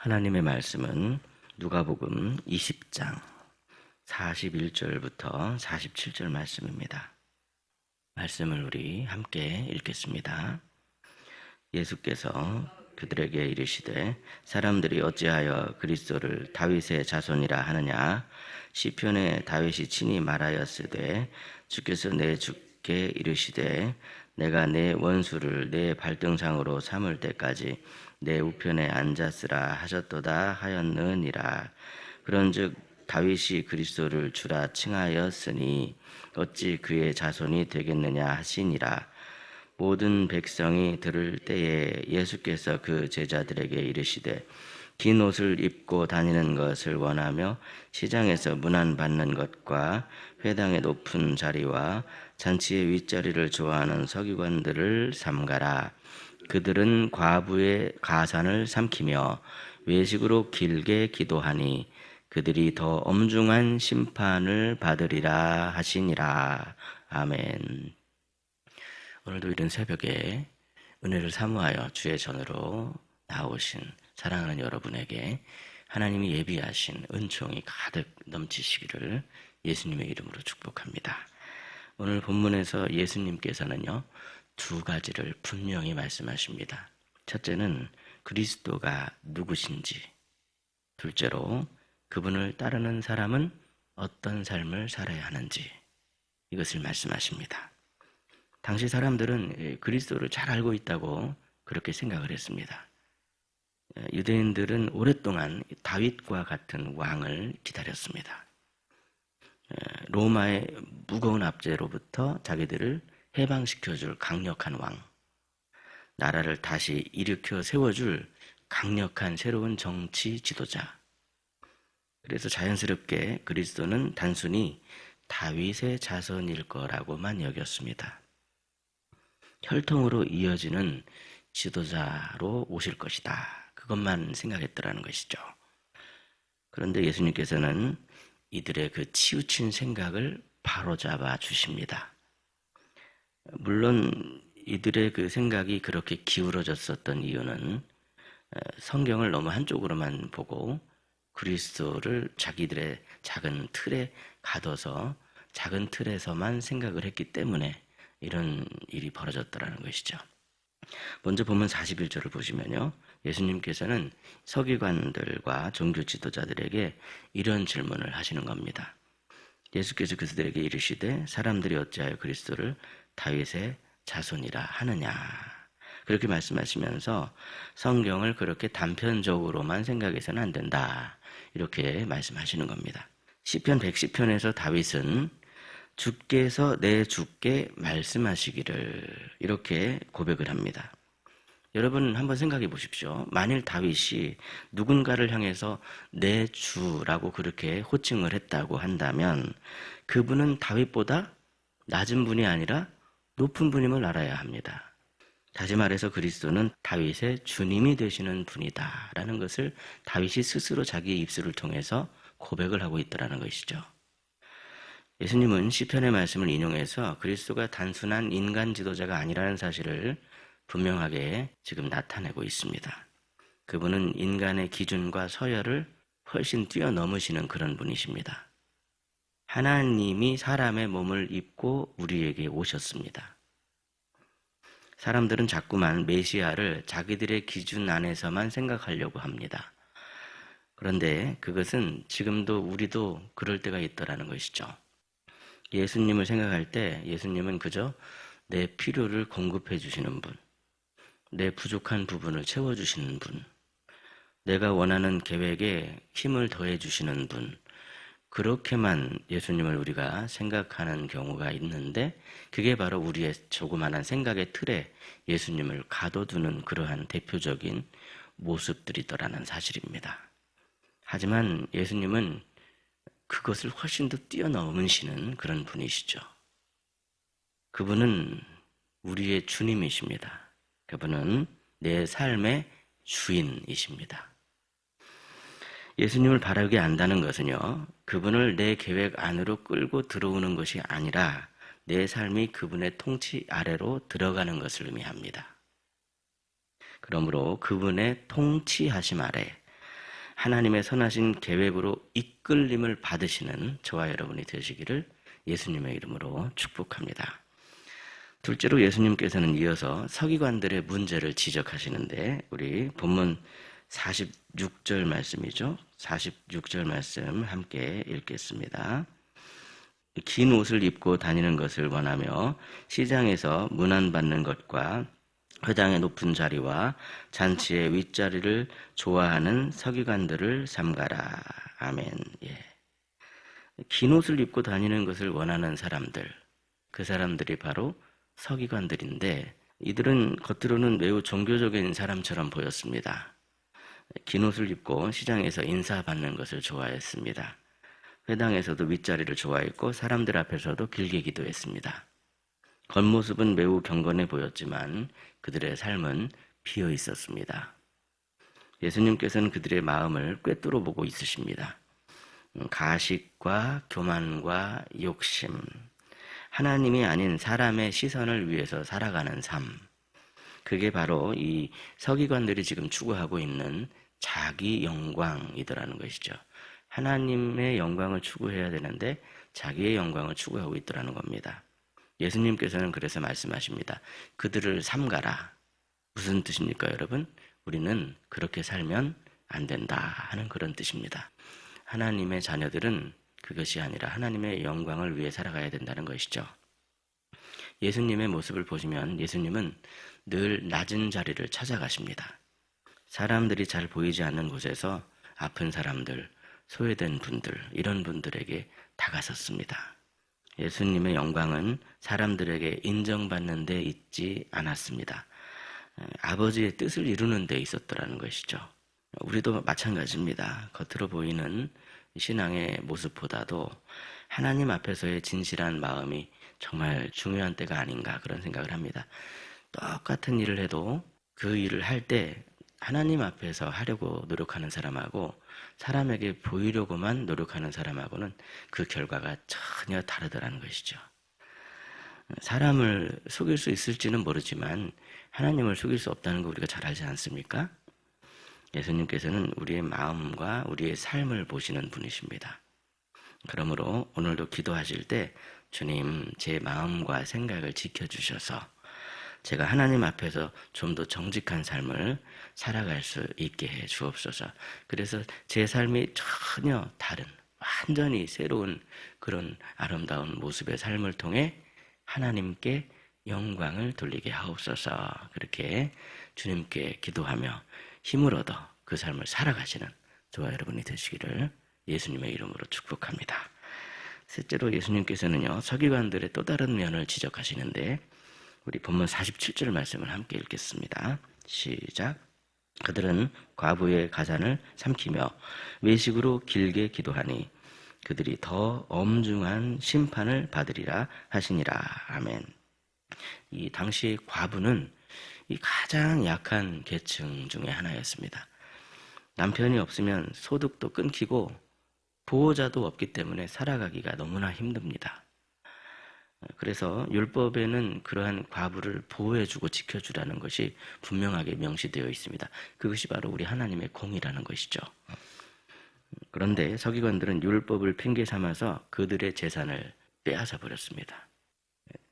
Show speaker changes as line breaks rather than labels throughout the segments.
하나님의 말씀은 누가복음 20장 41절부터 47절 말씀입니다. 말씀을 우리 함께 읽겠습니다. 예수께서 그들에게 이르시되 사람들이 어찌하여 그리스도를 다윗의 자손이라 하느냐. 시편에 다윗이 친히 말하였으되 주께서 내 주께 이르시되 내가 내 원수를 내 발등상으로 삼을 때까지 내 우편에 앉았으라 하셨도다 하였느니라. 그런즉 다윗이 그리스도를 주라 칭하였으니 어찌 그의 자손이 되겠느냐 하시니라. 모든 백성이 들을 때에 예수께서 그 제자들에게 이르시되 긴 옷을 입고 다니는 것을 원하며 시장에서 문안받는 것과 회당의 높은 자리와 잔치의 윗자리를 좋아하는 서기관들을 삼가라. 그들은 과부의 가산을 삼키며 외식으로 길게 기도하니 그들이 더 엄중한 심판을 받으리라 하시니라. 아멘. 오늘도 이른 새벽에 은혜를 사모하여 주의 전으로 나오신 사랑하는 여러분에게 하나님이 예비하신 은총이 가득 넘치시기를 예수님의 이름으로 축복합니다. 오늘 본문에서 예수님께서는요, 두 가지를 분명히 말씀하십니다. 첫째는 그리스도가 누구신지, 둘째로 그분을 따르는 사람은 어떤 삶을 살아야 하는지, 이것을 말씀하십니다. 당시 사람들은 그리스도를 잘 알고 있다고 그렇게 생각을 했습니다. 유대인들은 오랫동안 다윗과 같은 왕을 기다렸습니다. 로마의 무거운 압제로부터 자기들을 해방시켜줄 강력한 왕, 나라를 다시 일으켜 세워줄 강력한 새로운 정치 지도자. 그래서 자연스럽게 그리스도는 단순히 다윗의 자손일 거라고만 여겼습니다. 혈통으로 이어지는 지도자로 오실 것이다. 그것만 생각했더라는 것이죠. 그런데 예수님께서는 이들의 그 치우친 생각을 바로잡아 주십니다. 물론 이들의 그 생각이 그렇게 기울어졌었던 이유는 성경을 너무 한쪽으로만 보고 그리스도를 자기들의 작은 틀에 가둬서 작은 틀에서만 생각을 했기 때문에 이런 일이 벌어졌더라는 것이죠. 먼저 본문 41절을 보시면요, 예수님께서는 서기관들과 종교 지도자들에게 이런 질문을 하시는 겁니다. 예수께서 그들에게 이르시되 사람들이 어찌하여 그리스도를 다윗의 자손이라 하느냐. 그렇게 말씀하시면서 성경을 그렇게 단편적으로만 생각해서는 안 된다, 이렇게 말씀하시는 겁니다. 시편 110편에서 다윗은 주께서 내 주께 말씀하시기를 이렇게 고백을 합니다. 여러분 한번 생각해 보십시오. 만일 다윗이 누군가를 향해서 내 주라고 그렇게 호칭을 했다고 한다면 그분은 다윗보다 낮은 분이 아니라 높은 분임을 알아야 합니다. 다시 말해서 그리스도는 다윗의 주님이 되시는 분이다 라는 것을 다윗이 스스로 자기의 입술을 통해서 고백을 하고 있다는 것이죠. 예수님은 시편의 말씀을 인용해서 그리스도가 단순한 인간 지도자가 아니라는 사실을 분명하게 지금 나타내고 있습니다. 그분은 인간의 기준과 서열을 훨씬 뛰어넘으시는 그런 분이십니다. 하나님이 사람의 몸을 입고 우리에게 오셨습니다. 사람들은 자꾸만 메시아를 자기들의 기준 안에서만 생각하려고 합니다. 그런데 그것은 지금도 우리도 그럴 때가 있더라는 것이죠. 예수님을 생각할 때 예수님은 그저 내 필요를 공급해 주시는 분, 내 부족한 부분을 채워주시는 분, 내가 원하는 계획에 힘을 더해 주시는 분, 그렇게만 예수님을 우리가 생각하는 경우가 있는데 그게 바로 우리의 조그마한 생각의 틀에 예수님을 가둬두는 그러한 대표적인 모습들이더라는 사실입니다. 하지만 예수님은 그것을 훨씬 더 뛰어넘으시는 그런 분이시죠. 그분은 우리의 주님이십니다. 그분은 내 삶의 주인이십니다. 예수님을 바르게 안다는 것은요, 그분을 내 계획 안으로 끌고 들어오는 것이 아니라 내 삶이 그분의 통치 아래로 들어가는 것을 의미합니다. 그러므로 그분의 통치하심 아래 하나님의 선하신 계획으로 이끌림을 받으시는 저와 여러분이 되시기를 예수님의 이름으로 축복합니다. 둘째로 예수님께서는 이어서 서기관들의 문제를 지적하시는데 우리 본문 46절 말씀이죠. 46절 말씀 함께 읽겠습니다. 긴 옷을 입고 다니는 것을 원하며 시장에서 문안받는 것과 회당의 높은 자리와 잔치의 윗자리를 좋아하는 서기관들을 삼가라. 아멘. 예. 긴 옷을 입고 다니는 것을 원하는 사람들, 그 사람들이 바로 서기관들인데 이들은 겉으로는 매우 종교적인 사람처럼 보였습니다. 긴 옷을 입고 시장에서 인사받는 것을 좋아했습니다. 회당에서도 윗자리를 좋아했고 사람들 앞에서도 길게 기도했습니다. 겉모습은 매우 경건해 보였지만 그들의 삶은 비어 있었습니다. 예수님께서는 그들의 마음을 꿰뚫어 보고 있으십니다. 가식과 교만과 욕심, 하나님이 아닌 사람의 시선을 위해서 살아가는 삶, 그게 바로 이 서기관들이 지금 추구하고 있는 자기 영광이더라는 것이죠. 하나님의 영광을 추구해야 되는데 자기의 영광을 추구하고 있더라는 겁니다. 예수님께서는 그래서 말씀하십니다. 그들을 삼가라. 무슨 뜻입니까, 여러분? 우리는 그렇게 살면 안 된다 하는 그런 뜻입니다. 하나님의 자녀들은 그것이 아니라 하나님의 영광을 위해 살아가야 된다는 것이죠. 예수님의 모습을 보시면 예수님은 늘 낮은 자리를 찾아가십니다. 사람들이 잘 보이지 않는 곳에서 아픈 사람들, 소외된 분들, 이런 분들에게 다가섰습니다. 예수님의 영광은 사람들에게 인정받는 데 있지 않았습니다. 아버지의 뜻을 이루는 데 있었더라는 것이죠. 우리도 마찬가지입니다. 겉으로 보이는 신앙의 모습보다도 하나님 앞에서의 진실한 마음이 정말 중요한 때가 아닌가 그런 생각을 합니다. 똑같은 일을 해도 그 일을 할 때 하나님 앞에서 하려고 노력하는 사람하고 사람에게 보이려고만 노력하는 사람하고는 그 결과가 전혀 다르더라는 것이죠. 사람을 속일 수 있을지는 모르지만 하나님을 속일 수 없다는 거 우리가 잘 알지 않습니까? 예수님께서는 우리의 마음과 우리의 삶을 보시는 분이십니다. 그러므로 오늘도 기도하실 때 주님, 제 마음과 생각을 지켜주셔서 제가 하나님 앞에서 좀 더 정직한 삶을 살아갈 수 있게 해 주옵소서. 그래서 제 삶이 전혀 다른, 완전히 새로운 그런 아름다운 모습의 삶을 통해 하나님께 영광을 돌리게 하옵소서. 그렇게 주님께 기도하며 힘을 얻어 그 삶을 살아가시는 저와 여러분이 되시기를 예수님의 이름으로 축복합니다. 셋째로 예수님께서는요, 서기관들의 또 다른 면을 지적하시는데 우리 본문 47절 말씀을 함께 읽겠습니다. 시작. 그들은 과부의 가산을 삼키며 외식으로 길게 기도하니 그들이 더 엄중한 심판을 받으리라 하시니라. 아멘. 이 당시 과부는 이 가장 약한 계층 중에 하나였습니다. 남편이 없으면 소득도 끊기고 보호자도 없기 때문에 살아가기가 너무나 힘듭니다. 그래서 율법에는 그러한 과부를 보호해주고 지켜주라는 것이 분명하게 명시되어 있습니다. 그것이 바로 우리 하나님의 공이라는 것이죠. 그런데 서기관들은 율법을 핑계 삼아서 그들의 재산을 빼앗아 버렸습니다.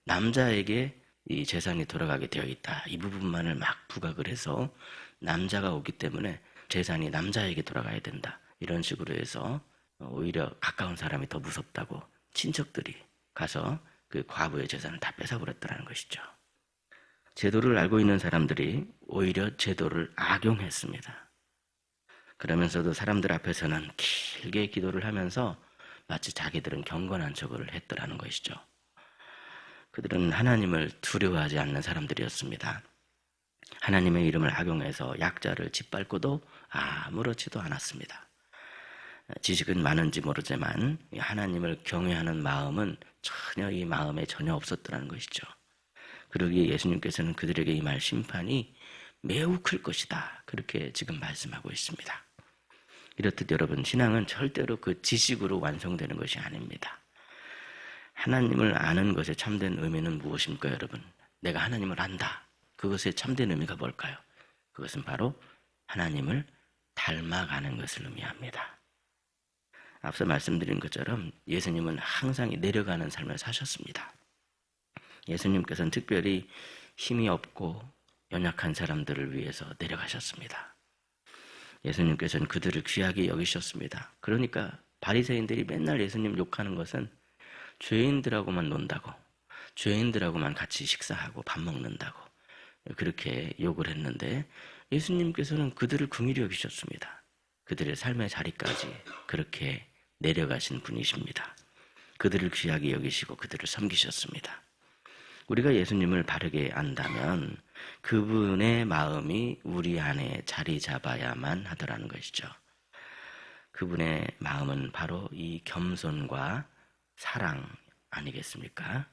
남자에게 이 재산이 돌아가게 되어 있다. 이 부분만을 막 부각을 해서 남자가 오기 때문에 재산이 남자에게 돌아가야 된다. 이런 식으로 해서 오히려 가까운 사람이 더 무섭다고 친척들이 가서 그 과부의 재산을 다 뺏어버렸다는 것이죠. 제도를 알고 있는 사람들이 오히려 제도를 악용했습니다. 그러면서도 사람들 앞에서는 길게 기도를 하면서 마치 자기들은 경건한 척을 했더라는 것이죠. 그들은 하나님을 두려워하지 않는 사람들이었습니다. 하나님의 이름을 악용해서 약자를 짓밟고도 아무렇지도 않았습니다. 지식은 많은지 모르지만 하나님을 경외하는 마음은 전혀 이 마음에 전혀 없었더라는 것이죠. 그러기에 예수님께서는 그들에게 임할 심판이 매우 클 것이다. 그렇게 지금 말씀하고 있습니다. 이렇듯 여러분, 신앙은 절대로 그 지식으로 완성되는 것이 아닙니다. 하나님을 아는 것의 참된 의미는 무엇입니까, 여러분? 내가 하나님을 안다. 그것의 참된 의미가 뭘까요? 그것은 바로 하나님을 닮아가는 것을 의미합니다. 앞서 말씀드린 것처럼 예수님은 항상 내려가는 삶을 사셨습니다. 예수님께서는 특별히 힘이 없고 연약한 사람들을 위해서 내려가셨습니다. 예수님께서는 그들을 귀하게 여기셨습니다. 그러니까 바리새인들이 맨날 예수님 욕하는 것은 죄인들하고만 논다고, 죄인들하고만 같이 식사하고 밥 먹는다고 그렇게 욕을 했는데, 예수님께서는 그들을 긍휼히 여기셨습니다. 그들의 삶의 자리까지 그렇게 내려가신 분이십니다. 그들을 귀하게 여기시고 그들을 섬기셨습니다. 우리가 예수님을 바르게 안다면 그분의 마음이 우리 안에 자리 잡아야만 하더라는 것이죠. 그분의 마음은 바로 이 겸손과 사랑 아니겠습니까?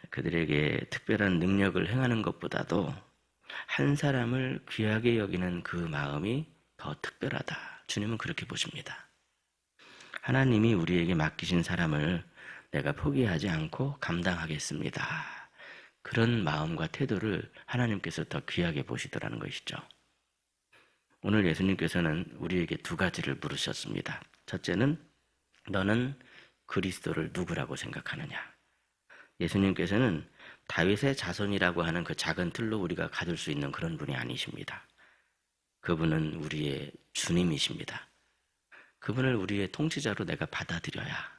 그들에게 특별한 능력을 행하는 것보다도 한 사람을 귀하게 여기는 그 마음이 더 특별하다. 주님은 그렇게 보십니다. 하나님이 우리에게 맡기신 사람을 내가 포기하지 않고 감당하겠습니다. 그런 마음과 태도를 하나님께서 더 귀하게 보시더라는 것이죠. 오늘 예수님께서는 우리에게 두 가지를 물으셨습니다. 첫째는 너는 그리스도를 누구라고 생각하느냐? 예수님께서는 다윗의 자손이라고 하는 그 작은 틀로 우리가 가둘 수 있는 그런 분이 아니십니다. 그분은 우리의 주님이십니다. 그분을 우리의 통치자로 내가 받아들여야,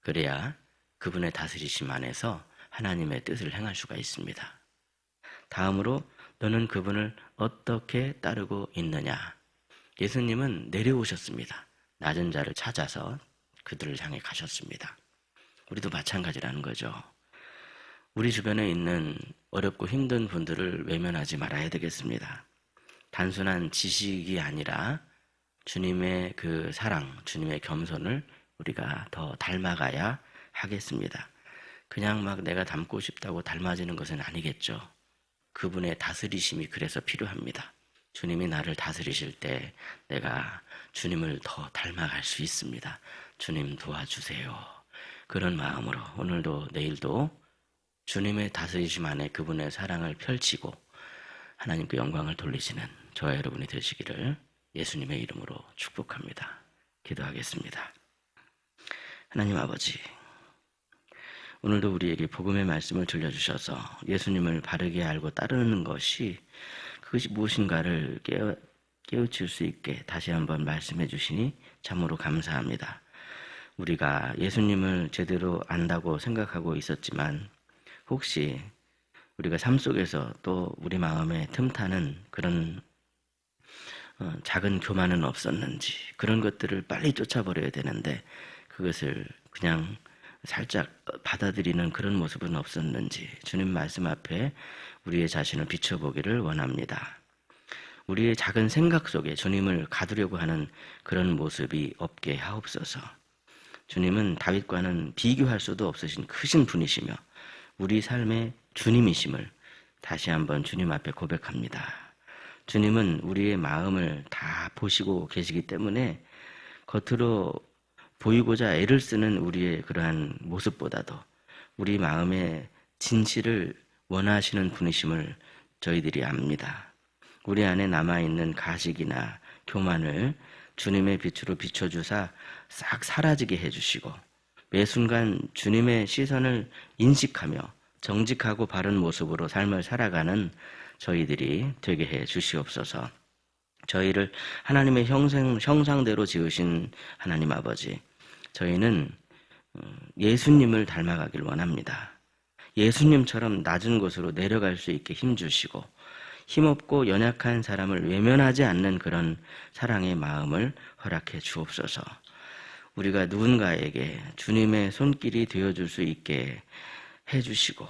그래야 그분의 다스리심 안에서 하나님의 뜻을 행할 수가 있습니다. 다음으로 너는 그분을 어떻게 따르고 있느냐? 예수님은 내려오셨습니다. 낮은 자를 찾아서 그들을 향해 가셨습니다. 우리도 마찬가지라는 거죠. 우리 주변에 있는 어렵고 힘든 분들을 외면하지 말아야 되겠습니다. 단순한 지식이 아니라 주님의 그 사랑, 주님의 겸손을 우리가 더 닮아가야 하겠습니다. 그냥 막 내가 닮고 싶다고 닮아지는 것은 아니겠죠. 그분의 다스리심이 그래서 필요합니다. 주님이 나를 다스리실 때 내가 주님을 더 닮아갈 수 있습니다. 주님 도와주세요. 그런 마음으로 오늘도 내일도 주님의 다스리심 안에 그분의 사랑을 펼치고 하나님께 영광을 돌리시는 저와 여러분이 되시기를 예수님의 이름으로 축복합니다. 기도하겠습니다. 하나님 아버지, 오늘도 우리에게 복음의 말씀을 들려주셔서 예수님을 바르게 알고 따르는 것이 그것이 무엇인가를 깨우칠 수 있게 다시 한번 말씀해 주시니 참으로 감사합니다. 우리가 예수님을 제대로 안다고 생각하고 있었지만 혹시 우리가 삶 속에서 또 우리 마음에 틈타는 그런 작은 교만은 없었는지, 그런 것들을 빨리 쫓아버려야 되는데 그것을 그냥 살짝 받아들이는 그런 모습은 없었는지 주님 말씀 앞에 우리의 자신을 비춰보기를 원합니다. 우리의 작은 생각 속에 주님을 가두려고 하는 그런 모습이 없게 하옵소서. 주님은 다윗과는 비교할 수도 없으신 크신 분이시며 우리 삶의 주님이심을 다시 한번 주님 앞에 고백합니다. 주님은 우리의 마음을 다 보시고 계시기 때문에 겉으로 보이고자 애를 쓰는 우리의 그러한 모습보다도 우리 마음의 진실을 원하시는 분이심을 저희들이 압니다. 우리 안에 남아있는 가식이나 교만을 주님의 빛으로 비춰주사 싹 사라지게 해주시고 매 순간 주님의 시선을 인식하며 정직하고 바른 모습으로 삶을 살아가는 저희들이 되게 해 주시옵소서. 저희를 하나님의 형상대로 지으신 하나님 아버지, 저희는 예수님을 닮아가길 원합니다. 예수님처럼 낮은 곳으로 내려갈 수 있게 힘주시고 힘없고 연약한 사람을 외면하지 않는 그런 사랑의 마음을 허락해 주옵소서. 우리가 누군가에게 주님의 손길이 되어줄 수 있게 해주시고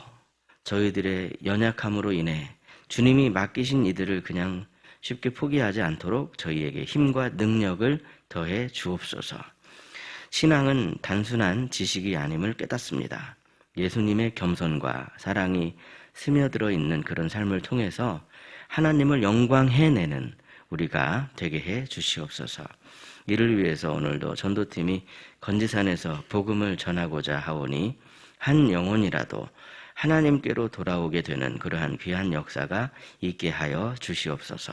저희들의 연약함으로 인해 주님이 맡기신 이들을 그냥 쉽게 포기하지 않도록 저희에게 힘과 능력을 더해 주옵소서. 신앙은 단순한 지식이 아님을 깨닫습니다. 예수님의 겸손과 사랑이 스며들어 있는 그런 삶을 통해서 하나님을 영광해내는 우리가 되게 해 주시옵소서. 이를 위해서 오늘도 전도팀이 건지산에서 복음을 전하고자 하오니 한 영혼이라도 하나님께로 돌아오게 되는 그러한 귀한 역사가 있게 하여 주시옵소서.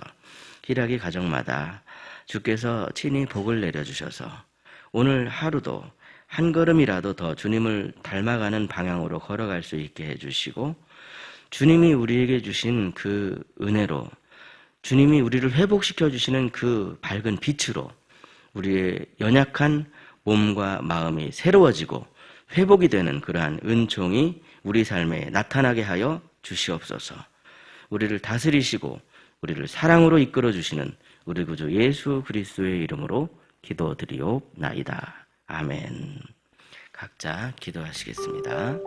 희락이 가정마다 주께서 친히 복을 내려주셔서 오늘 하루도 한 걸음이라도 더 주님을 닮아가는 방향으로 걸어갈 수 있게 해주시고, 주님이 우리에게 주신 그 은혜로, 주님이 우리를 회복시켜 주시는 그 밝은 빛으로 우리의 연약한 몸과 마음이 새로워지고 회복이 되는 그러한 은총이 우리 삶에 나타나게 하여 주시옵소서. 우리를 다스리시고 우리를 사랑으로 이끌어 주시는 우리 구주 예수 그리스도의 이름으로 기도드리옵나이다. 아멘. 각자 기도하시겠습니다.